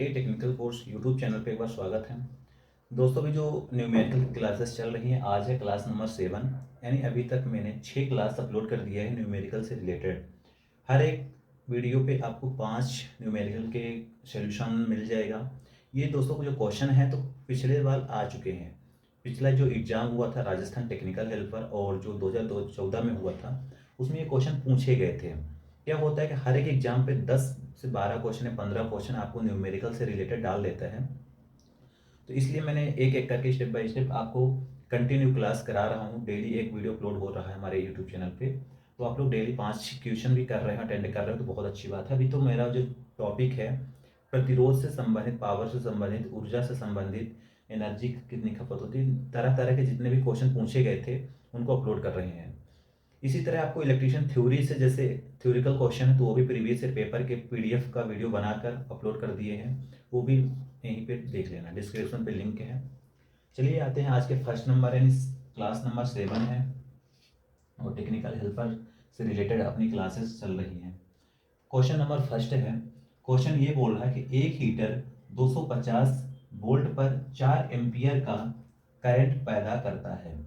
IIT technical course YouTube channel पे एक बार स्वागत है। दोस्तों अभी जो न्यूमेरिकल की क्लासेस चल रही हैं, आज है क्लास नंबर 7। यानी अभी तक मैंने 6 क्लास अपलोड कर दिया है न्यूमेरिकल से रिलेटेड। हर एक वीडियो पे आपको 5 न्यूमेरिकल के सॉल्यूशन मिल जाएगा। ये दोस्तों को जो क्वेश्चन है तो पिछले बार आ चुके हैं। पिछला जो एग्ज़ाम हुआ था राजस्थान टेक्निकल हेल्पर और जो 2014 में हुआ था, उसमें ये क्वेश्चन पूछे गए थे। क्या होता है कि हर एक एग्जाम पे 10 से 12 क्वेश्चन या 15 क्वेश्चन आपको न्यूमेरिकल से रिलेटेड डाल देता है। तो इसलिए मैंने एक एक करके स्टेप बाय स्टेप आपको कंटिन्यू क्लास करा रहा हूँ। डेली एक वीडियो अपलोड हो रहा है हमारे यूट्यूब चैनल पे। तो आप लोग डेली 5 क्वेश्चन भी कर रहे हैं, अटेंड कर रहे हो तो बहुत अच्छी बात है। अभी तो मेरा जो टॉपिक है प्रतिरोध से संबंधित, पावर से संबंधित, ऊर्जा से संबंधित, एनर्जी कितनी खपत होती है, तरह तरह के जितने भी क्वेश्चन पूछे गए थे उनको अपलोड कर रहे हैं। इसी तरह आपको इलेक्ट्रिशियन थ्योरी से जैसे थ्योरिकल क्वेश्चन है तो वो भी प्रीवियस ईयर पेपर के पीडीएफ का वीडियो बनाकर अपलोड कर दिए हैं, वो भी यहीं पे देख लेना, डिस्क्रिप्शन पे लिंक है। चलिए आते हैं आज के फर्स्ट नंबर, यानी क्लास नंबर 7 है और टेक्निकल हेल्पर से रिलेटेड अपनी क्लासेस चल रही हैं। क्वेश्चन नंबर फर्स्ट है। क्वेश्चन ये बोल रहा है कि एक हीटर 250 वोल्ट पर 4 एम्पियर का करंट पैदा करता है।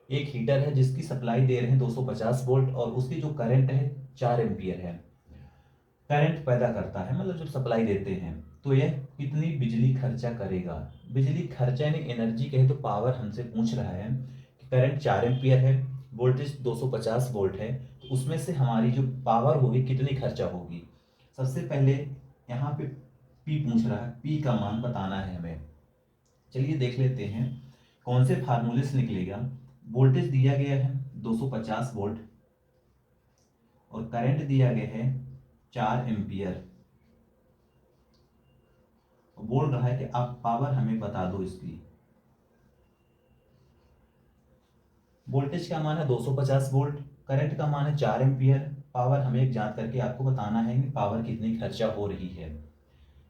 एक हीटर है जिसकी सप्लाई दे रहे हैं 250 वोल्ट और उसकी जो करंट है 4 एम्पियर है। करंट पैदा करता है मतलब जब सप्लाई देते हैं तो यह कितनी बिजली खर्चा करेगा। बिजली खर्चा यानी एनर्जी कहे तो पावर हमसे पूछ रहा है कि करंट 4 एम्पियर है, वोल्टेज 250 वोल्ट है, तो उसमें से हमारी जो पावर होगी कितनी खर्चा होगी। सबसे पहले यहाँ पे पी पूछ रहा है, पी का मान बताना है हमें। चलिए देख लेते हैं कौन से फार्मूले से निकलेगा। वोल्टेज दिया गया है 250 वोल्ट और करंट दिया गया है 4 एम्पियर। बोल रहा है कि आप पावर हमें बता दो इसकी। वोल्टेज का मान है 250 वोल्ट, करंट का मान है 4 एम्पियर, पावर हमें एक जान करके आपको बताना है कि पावर कितनी खर्चा हो रही है।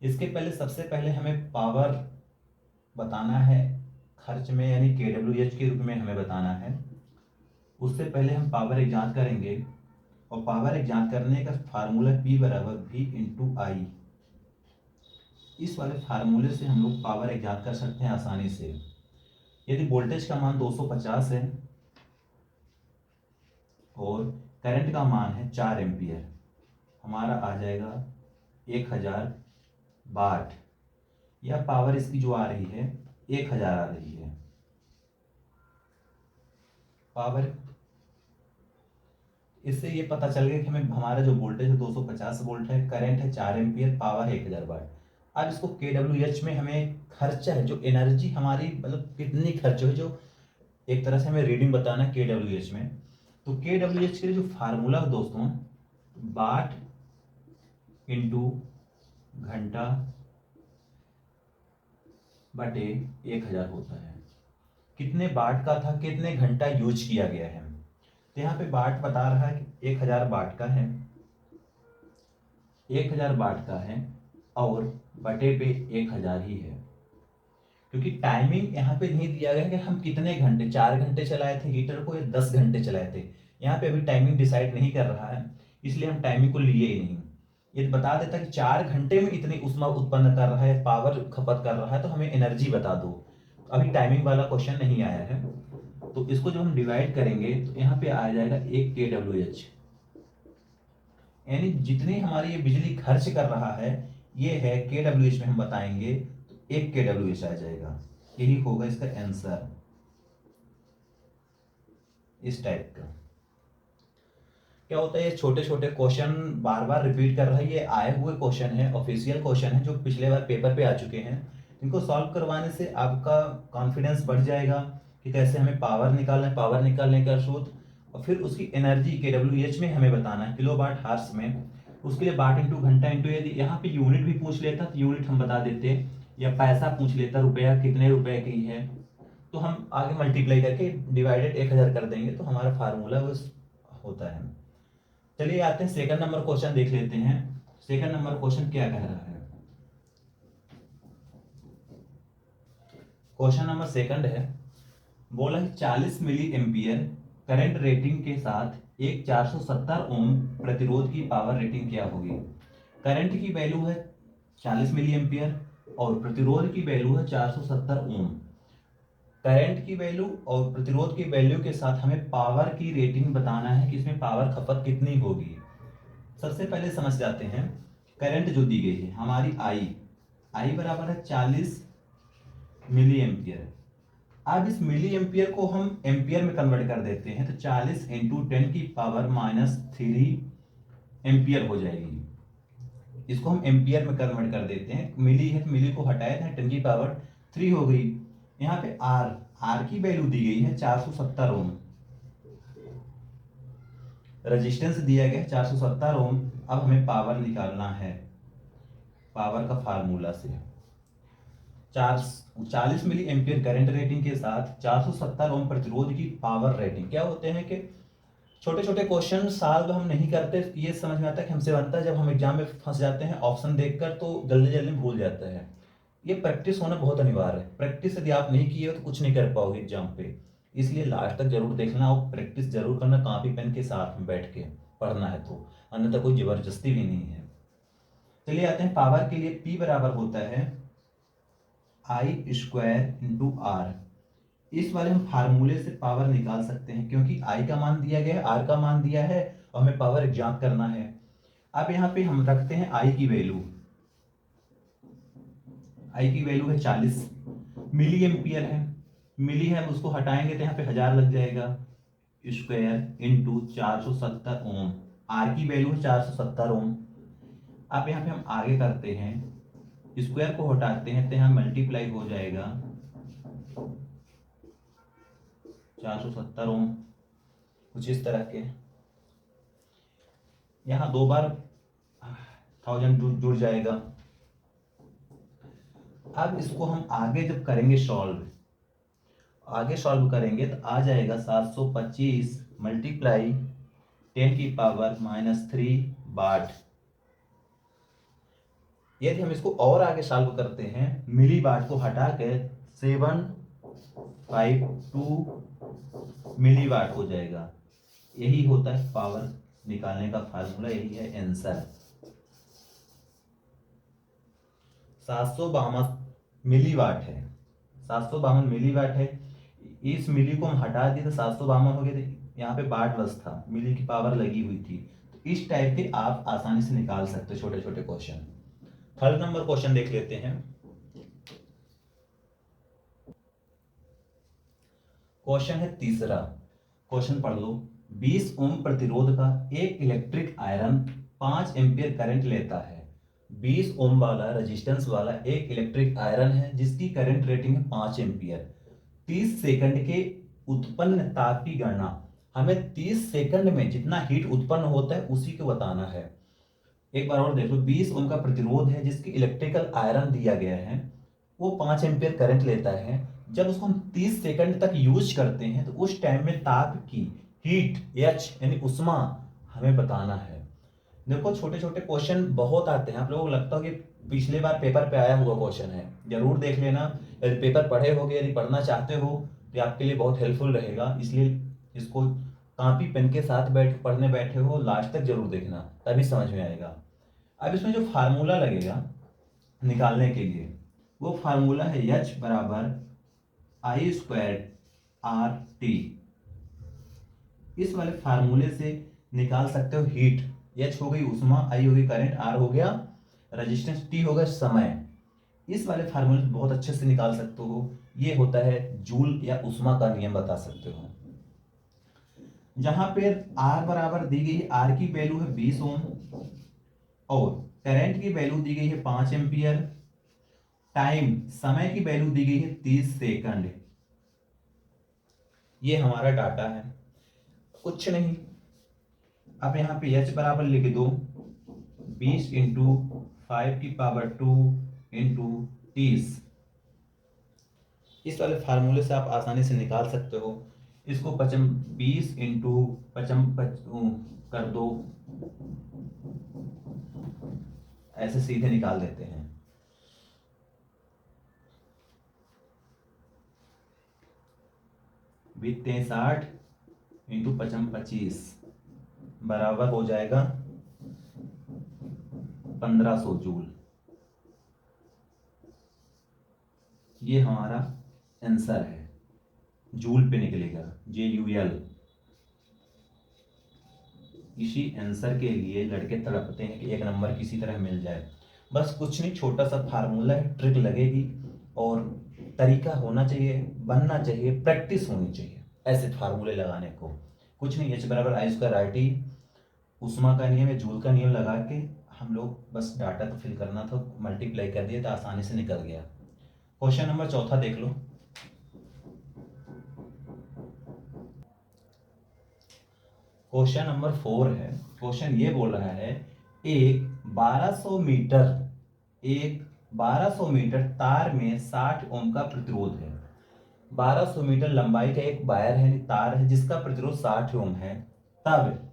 इसके पहले सबसे पहले हमें पावर बताना है खर्च में, यानी KWH के रूप में हमें बताना है। उससे पहले हम पावर एक जांच करेंगे और पावर एक जांच करने का फार्मूला P बराबर V इंटू आई। इस वाले फार्मूले से हम लोग पावर एक जांच कर सकते हैं आसानी से। यदि वोल्टेज का मान 250 है और करंट का मान है 4 एम्पियर, हमारा आ जाएगा 1000 वाट, या पावर इसकी जो आ रही है 1000 आ रही है पावर। इससे ये पता चल गया कि हमें हमारा जो वोल्टेज है 250 वोल्ट है, करंट है 4 एम्पियर, पावर है 1000 वाट। अब इसको KWH में हमें खर्चा है, जो एनर्जी हमारी मतलब कितनी खर्च हुई, जो एक तरह से हमें रीडिंग बताना है KWH में। तो KWH के लिए जो फार्मूला है दोस्तों, वाट इंटू घंटा बटे 1000 होता है। कितने वाट का था, कितने घंटा यूज किया गया है। तो यहाँ पे वाट बता रहा है कि 1000 वाट का है, 1000 वाट का है और बटे पे 1000 ही है। क्योंकि टाइमिंग यहाँ पे नहीं दिया गया कि हम कितने घंटे, 4 घंटे चलाए थे हीटर को या 10 घंटे चलाए थे। यहाँ पे अभी टाइमिंग डिसाइड नहीं कर रहा है, इसलिए हम टाइमिंग को लिए ही नहीं। ये बता देता कि 4 घंटे में इतनी ऊष्मा उत्पन्न कर रहा है, पावर खपत कर रहा है, तो हमें एनर्जी बता दो। अभी टाइमिंग वाला क्वेश्चन नहीं आया है। तो इसको जब हम डिवाइड करेंगे तो यहाँ पे आ जाएगा 1 KWH, यानी जितनी हमारी ये बिजली खर्च कर रहा है ये है KWH में हम बताएंगे तो 1 KWH आ जाएगा। यही होगा इसका आंसर, इस टाइप का। क्या होता है, ये छोटे छोटे क्वेश्चन बार बार रिपीट कर रहा है, ये आए हुए क्वेश्चन है, ऑफिशियल क्वेश्चन है जो पिछले बार पेपर पे आ चुके हैं। इनको सॉल्व करवाने से आपका कॉन्फिडेंस बढ़ जाएगा कि कैसे हमें पावर निकालना है, पावर निकालने का सूत्र, और फिर उसकी एनर्जी KWH में हमें बताना है, किलोवाट हार्स में। उसके लिए वाट इंटू घंटा इंटू, यदि यहाँ पे यूनिट भी पूछ लेता तो यूनिट हम बता देते, या पैसा पूछ लेता रुपया कितने रुपए की है, तो हम आगे मल्टीप्लाई करके डिवाइडेड 1000 कर देंगे तो हमारा फार्मूला वो होता है। चलिए आते हैं सेकंड नंबर क्वेश्चन देख लेते हैं। सेकंड नंबर क्वेश्चन क्या कह रहा है। क्वेश्चन नंबर सेकंड है, बोला कि 40 मिली एम्पियर करंट रेटिंग के साथ एक 470 ओम प्रतिरोध की पावर रेटिंग क्या होगी। करंट की वैल्यू है 40 मिली एम्पियर और प्रतिरोध की वैल्यू है 470 ओम। करंट की वैल्यू और प्रतिरोध की वैल्यू के साथ हमें पावर की रेटिंग बताना है कि इसमें पावर खपत कितनी होगी। सबसे पहले समझ जाते हैं, करंट जो दी गई है हमारी आई बराबर है 40 मिली एम्पियर। अब इस मिली एम्पियर को हम एम्पियर में कन्वर्ट कर देते हैं, तो 40 इंटू 10⁻³ एम्पियर हो जाएगी। इसको हम एम्पियर में कन्वर्ट कर देते हैं, मिली है तो मिली को हटाए थे, 10⁻³ हो गई। यहाँ पे आर की वैल्यू दी गई है 470 ओम, रेजिस्टेंस दिया गया है 470 ओम। अब हमें पावर निकालना है, पावर का फार्मूला से 40 मिली एम्पियर करंट रेटिंग के साथ 470 ओम प्रतिरोध की पावर रेटिंग। क्या होते हैं कि छोटे छोटे क्वेश्चन सॉल्व हम नहीं करते, ये समझ में आता है कि हमसे बनता है, जब हम एग्जाम में फंस जाते हैं ऑप्शन देखकर तो जल्दी जल्दी भूल जाता है। ये प्रैक्टिस होना बहुत अनिवार्य है, प्रैक्टिस यदि आप नहीं किए हो तो कुछ नहीं कर पाओगे एग्जाम पे। इसलिए लास्ट तक जरूर देखना और प्रैक्टिस जरूर करना, कॉपी पेन के साथ में बैठ के पढ़ना है तो, अन्यथा कोई जबरदस्ती भी नहीं है। चलिए आते हैं पावर के लिए। P बराबर होता है I² × R। इस वाले हम फार्मूले से पावर निकाल सकते हैं, क्योंकि I का मान दिया गया है, R का मान दिया है और हमें पावर एग्जाम करना है। अब यहाँ पे हम रखते हैं I की वैल्यू, I की वैल्यू है 40 मिली एम्पियर है, मिली है, हम उसको हटाएंगे तो यहाँ पे 1000 लग जाएगा, स्क्वायर इंटू 470 ओम। R की वैल्यू है 470 ओम। अब यहाँ पे हम आगे करते हैं, स्क्वायर को हटाते हैं तो यहाँ मल्टीप्लाई हो जाएगा 470 ओम, कुछ इस तरह के। यहाँ 2 बार 1000 जुड़ जाएगा। अब इसको हम आगे जब करेंगे सॉल्व करेंगे तो आ जाएगा 725 मल्टीप्लाई 10⁻³ वाट। यदि हम इसको और आगे सॉल्व करते हैं, मिली वाट को हटा के 752 मिली वाट हो जाएगा। यही होता है पावर निकालने का फार्मूला, यही है आंसर। 752 मिली वाट है, 752 मिली वाट है। इस मिली को हम हटा दिए तो 752 हो गए थे, यहाँ पे वाट बस था, मिली की पावर लगी हुई थी। तो इस टाइप के आप आसानी से निकाल सकते हो छोटे छोटे क्वेश्चन। थर्ड नंबर क्वेश्चन देख लेते हैं। क्वेश्चन है तीसरा, क्वेश्चन पढ़ लो। 20 ओम प्रतिरोध का एक इलेक्ट्रिक आयरन 5 एम्पियर करंट लेता है। 20 ओम वाला रेजिस्टेंस वाला एक इलेक्ट्रिक आयरन है जिसकी करंट रेटिंग है 5 एम्पियर। 30 सेकंड के उत्पन्न ताप की गणना, हमें 30 सेकंड में जितना हीट उत्पन्न होता है उसी को बताना है। एक बार और देख लो, 20 ओम का प्रतिरोध है जिसकी इलेक्ट्रिकल आयरन दिया गया है, वो 5 एम्पियर करंट लेता है। जब उसको हम 30 सेकंड तक यूज करते हैं तो उस टाइम में ताप की हीट एच यानी उष्मा हमें बताना है। देखो छोटे छोटे क्वेश्चन बहुत आते हैं, आप लोगों को लगता हो कि पिछले बार पेपर पे आया हुआ क्वेश्चन है, जरूर देख लेना। यदि पेपर पढ़े होगे, यदि पढ़ना चाहते हो तो आपके लिए बहुत हेल्पफुल रहेगा। इसलिए इसको कॉपी पेन के साथ पढ़ने बैठे हो, लास्ट तक जरूर देखना, तभी समझ में आएगा। अब इसमें जो फार्मूला लगेगा निकालने के लिए, वो फार्मूला है H बराबर I²RT। इस वाले फार्मूले से निकाल सकते हो हीट, H हो गई उष्मा, I हो गई करंट, R हो गया रेजिस्टेंस, T हो गया समय। इस वाले फार्मूले से बहुत अच्छे से निकाल सकते हो। ये होता है जूल या उष्मा का नियम, बता सकते हो। जहां पे R बराबर दी गई है, R की वैल्यू है 20 ओम और करंट की वैल्यू दी गई है 5 एम्पियर, टाइम समय की वैल्यू दी गई है 30 सेकंड। ये हमारा डाटा है, कुछ नहीं। अब यहाँ पे H बराबर लिख दो 20 इंटू 5⁻² इंटू 30। इस वाले फार्मूले से आप आसानी से निकाल सकते हो। इसको 20 इंटू 55 कर दो, ऐसे सीधे निकाल देते हैं। भी 63 इंटू 55 बराबर हो जाएगा 1500 जूल। ये हमारा आंसर है, जूल पे निकलेगा, JUL। इसी आंसर के लिए लड़के तड़पते हैं कि एक नंबर किसी तरह मिल जाए। बस कुछ नहीं, छोटा सा फार्मूला है, ट्रिक लगेगी और तरीका होना चाहिए, बनना चाहिए, प्रैक्टिस होनी चाहिए ऐसे फार्मूले लगाने को। कुछ नहीं, H बराबर आई स्क्वायर RT, उष्मा का नियम है, जूल का नियम लगा के हम लोग बस डाटा को फिल करना था, मल्टीप्लाई कर दिया तो आसानी से निकल गया। क्वेश्चन नंबर चौथा देख लो। क्वेश्चन नंबर 4 है। क्वेश्चन ये बोल रहा है, एक 1200 मीटर एक 1200 मीटर तार में 60 ओम का प्रतिरोध है। 1200 मीटर लंबाई का एक वायर है, तार है, जिसका प्रतिरोध 60 ओम है। तब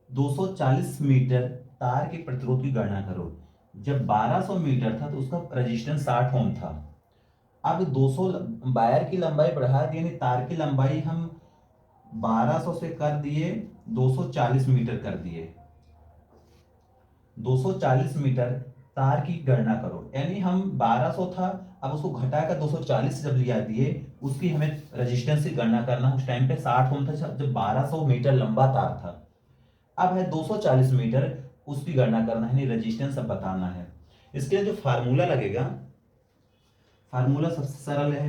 240 मीटर तार के प्रतिरोध की गणना करो। जब 1200 मीटर था तो उसका रेजिस्टेंस 60 ओम था। अब 200 वायर की लंबाई बढ़ा दी, यानी तार की लंबाई हम 1200 से कर दिए 240 मीटर कर दिए। 240 मीटर तार की गणना करो, यानी हम 1200 था, अब उसको घटाकर 240 जब लिया दिए, उसकी हमें रेजिस्टेंस की गणना करना। उस टाइम पे 60 ओम था जब 1200 मीटर लंबा तार था। अब है 240 मीटर, उसकी गणना करना है, रेजिस्टेंस अब बताना है। इसके लिए जो फार्मूला लगेगा, फार्मूला सबसे सरल है,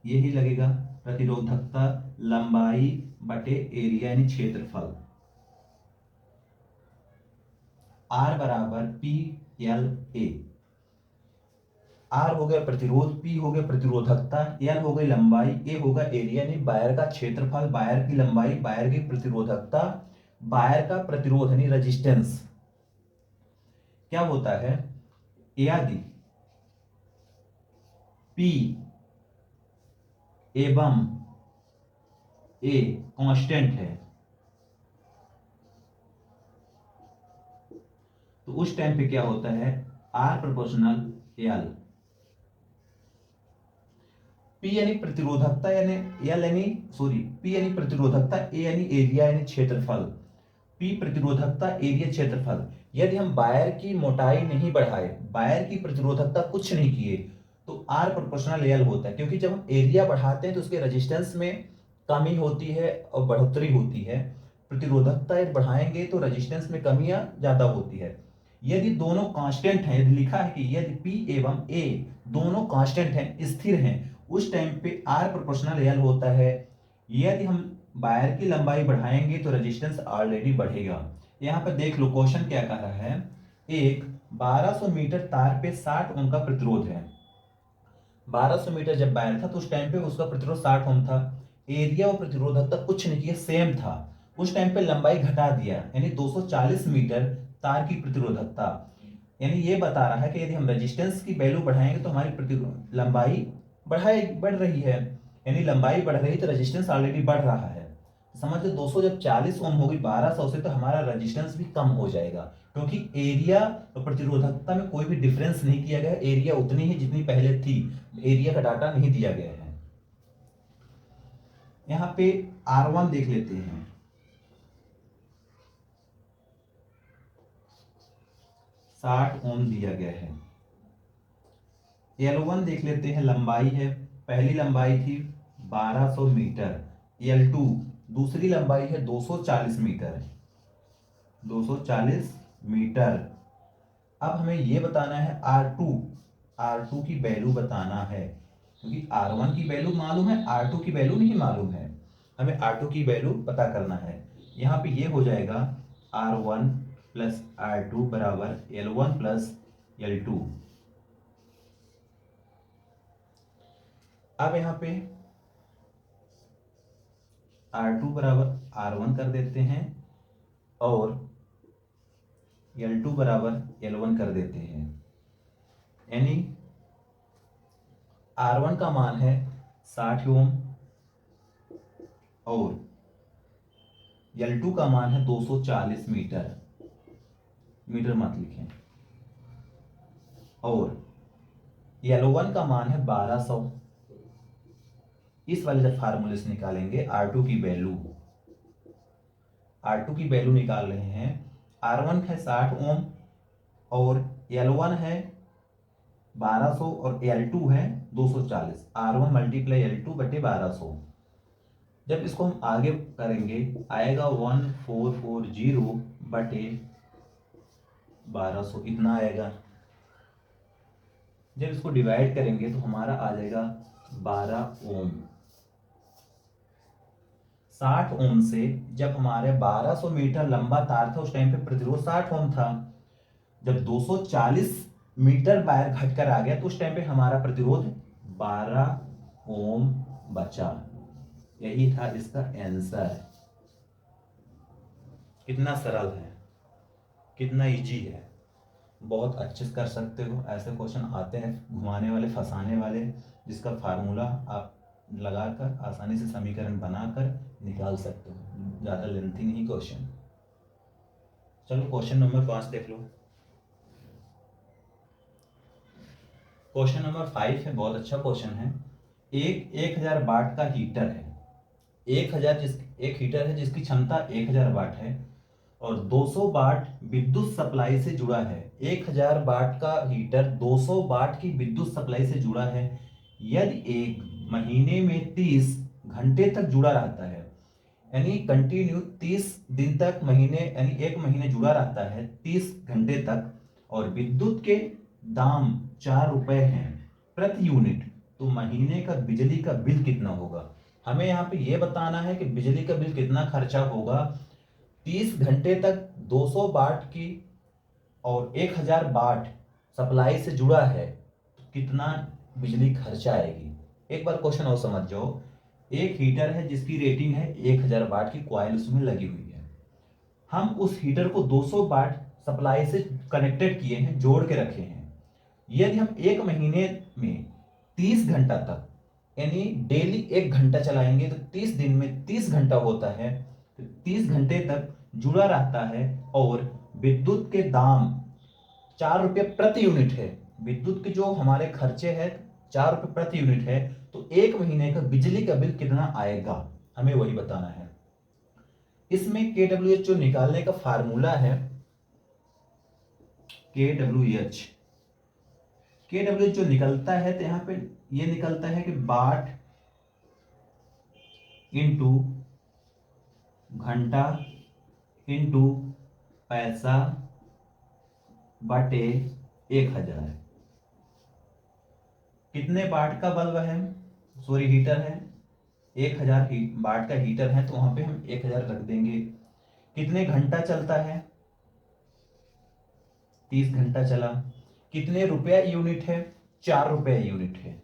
यही लगेगा, प्रतिरोधकता लंबाई बटे एरिया यानी क्षेत्रफल। R बराबर PLA। R हो गया प्रतिरोध, P हो गया प्रतिरोधकता, L हो गई लंबाई, A होगा एरिया यानी वायर का क्षेत्रफल, वायर की लंबाई, वायर की प्रतिरोधकता, वायर का प्रतिरोध यानी रेजिस्टेंस। क्या होता है, यदि P एवं A कांस्टेंट है तो उस टाइम पे क्या होता है, R प्रोपोर्शनल L। P यानी प्रतिरोधकता यानी L यानी सॉरी P यानी प्रतिरोधकता, A यानी एरिया यानी क्षेत्रफल। P प्रतिरोधकता, एरिया क्षेत्रफल। यदि हम वायर की मोटाई नहीं बढ़ाए, वायर की प्रतिरोधकता कुछ नहीं किए, तो R प्रोपोर्शनल L होता है, क्योंकि जब हम एरिया बढ़ाते हैं तो उसके रेजिस्टेंस में कमी होती है और बढ़ोतरी होती है। प्रतिरोधकता यदि बढ़ाएंगे तो रेजिस्टेंस में कमियां ज्यादा होती है। यदि दोनों कांस्टेंट हैं, यदि लिखा है कि यदि P एवं A दोनों कांस्टेंट हैं, स्थिर हैं, उस टाइम पे R प्रोपोर्शनल L होता है। यदि हम वायर की लंबाई बढ़ाएंगे तो रेजिस्टेंस ऑलरेडी बढ़ेगा। यहाँ पर देख लो क्वेश्चन क्या कह रहा है, एक 1200 मीटर तार पे 60 ओम का प्रतिरोध है। 1200 मीटर जब वायर था तो उस टाइम पे उसका प्रतिरोध 60 ओम था। एरिया और प्रतिरोधकता कुछ नहीं किया, सेम था। उस टाइम पे लंबाई घटा दिया, यानी 240 मीटर तार की प्रतिरोधकता। यानी ये बता रहा है कि यदि हम रेजिस्टेंस की वैल्यू बढ़ाएंगे तो हमारी लंबाई बढ़ रही है, यानी लंबाई बढ़ रही तो रेजिस्टेंस ऑलरेडी बढ़ रहा है। समझ लो 200 जब 40 ओम होगी 1200 से, तो हमारा रेजिस्टेंस भी कम हो जाएगा, क्योंकि एरिया और प्रतिरोधकता में कोई भी डिफरेंस नहीं किया गया, एरिया उतनी ही जितनी पहले थी, एरिया का डाटा नहीं दिया गया है। यहाँ पे R1 देख लेते हैं। साठ ओम दिया गया है। L1 देख लेते हैं, लंबाई है, पहली लंबाई थी 1200 मीटर। L2 दूसरी लंबाई है 240 मीटर, 240 मीटर। अब हमें यह बताना है R2 की वैल्यू बताना है, क्योंकि R1 की वैल्यू मालूम है, R2 की वैल्यू नहीं मालूम है, हमें R2 की वैल्यू पता करना है। यहाँ पे ये हो जाएगा R1 प्लस R2 बराबर L1 प्लस L2। अब यहाँ पे R2 बराबर R1 कर देते हैं और L2 बराबर L1 कर देते हैं, यानी R1 का मान है 60 ओम और L2 का मान है 240 मीटर, मीटर मत लिखें, और L1 का मान है 1200। इस वाले जब फार्मूले से निकालेंगे R2 की वैल्यू, R2 की वैल्यू निकाल रहे हैं, R1 है 60 ओम और L1 है 1200 और L2 है 240, R1 मल्टीप्लाई L2 बटे 1200। जब इसको हम आगे करेंगे आएगा 1440 बटे 1200, इतना आएगा। जब इसको डिवाइड करेंगे तो हमारा आ जाएगा 12 ओम। 60 ओम से जब हमारे 1200 मीटर लंबा तार था उस टाइम पे प्रतिरोध 60 ओम था। जब 240 मीटर वायर घटकर आ गया तो उस टाइम पे हमारा प्रतिरोध 12 ओम बचा। यही था इसका आंसर। कितना सरल है, कितना इजी है, बहुत अच्छे से कर सकते हो। ऐसे क्वेश्चन आते हैं घुमाने वाले, फंसाने वाले, जिसका फार्मूला आप लगाकर आसानी से समीकरण बनाकर निकाल सकते हो। ज़्यादा लेंथी नहीं क्वेश्चन। चलो क्वेश्चन नंबर 5 देख लो। क्वेश्चन नंबर 5 है, बहुत अच्छा क्वेश्चन है। एक 1000 वाट का हीटर है। एक हीटर है जिसकी क्षमता 1000 वाट है और 200 वाट विद्युत सप्लाई से जुड़ा है। 1000 वाट का हीटर 200 वाट की विद्युत सप्लाई से जुड़ा है। यदि एक महीने में 30 घंटे तक जुड़ा रहता है, यानी कंटिन्यू 30 दिन तक, महीने यानी एक महीने जुड़ा रहता है 30 घंटे तक, और विद्युत के दाम 4 रुपए हैं प्रति यूनिट, तो महीने का बिजली का बिल कितना होगा। हमें यहाँ पे ये बताना है कि बिजली का बिल कितना खर्चा होगा। 30 घंटे तक 200 वाट की और 1000 वाट सप्लाई से जुड़ा है, तो कितना बिजली खर्चा आएगी। एक बार क्वेश्चन और समझ जाओ। एक हीटर है जिसकी रेटिंग है 1000 वाट की कॉइल उसमें लगी हुई है। हम उस हीटर को 200 वाट सप्लाई से कनेक्टेड किए हैं, जोड़ के रखे हैं। यदि हम एक महीने में 30 घंटा तक, यानी डेली 1 घंटा चलाएंगे तो 30 दिन में 30 घंटा होता है, तो 30 घंटे तक जुड़ा रहता है और विद्युत के दाम 4 रुपये प्रति यूनिट है। विद्युत के जो हमारे खर्चे हैं 4 रुपये प्रति यूनिट है, तो एक महीने का बिजली का बिल कितना आएगा, हमें वही बताना है। इसमें KWH जो निकालने का फार्मूला है, KWH जो निकलता है तो यहाँ पे ये निकलता है कि वाट इंटू घंटा इंटू पैसा बटे 1000। कितने वाट का बल्ब है, सॉरी हीटर है, 1000 वाट का हीटर है, तो वहां पे हम 1000 रख देंगे। कितने घंटा चलता है, 30 घंटा चला। कितने रुपया यूनिट है, 4 रुपये यूनिट है,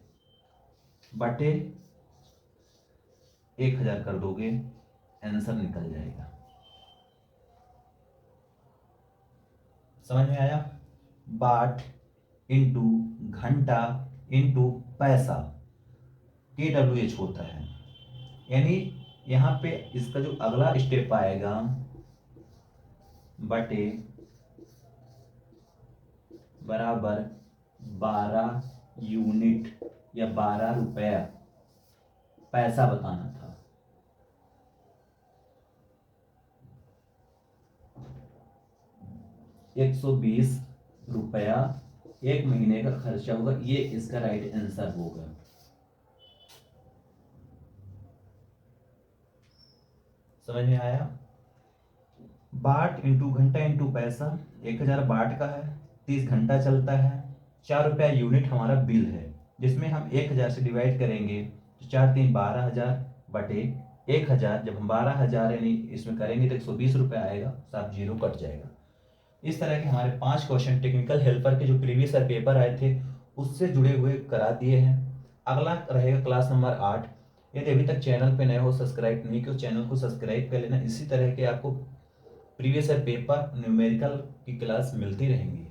बटे 1000 कर दोगे, आंसर निकल जाएगा। समझ में आया। वाट इंटू घंटा इंटू पैसा KWH होता है। यानी यहां पे इसका जो अगला स्टेप आएगा, बटे बराबर 12 यूनिट या 12 रुपया पैसा बताना था। ₹120 एक महीने का खर्चा होगा, ये इसका राइट आंसर होगा। समझ में आया। वाट इंटू घंटा इंटू पैसा, 1000 वाट का है, 30 घंटा चलता है, 4 रुपया यूनिट हमारा बिल है, जिसमें हम 1000 से डिवाइड करेंगे तो 4 3 12,000 बटे 1000। जब हम 12,000 यानी इसमें करेंगे तो 120 रुपये आएगा, साथ जीरो कट जाएगा। इस तरह के हमारे 5 क्वेश्चन टेक्निकल हेल्पर के जो प्रीवियस ईयर पेपर आए थे उससे जुड़े हुए करा दिए हैं। अगला रहेगा क्लास नंबर 8। यदि अभी तक चैनल पे नए हो, सब्सक्राइब नहीं किया, चैनल को सब्सक्राइब कर लेना। इसी तरह के आपको प्रीवियस ईयर पेपर न्यूमेरिकल की क्लास मिलती रहेंगी।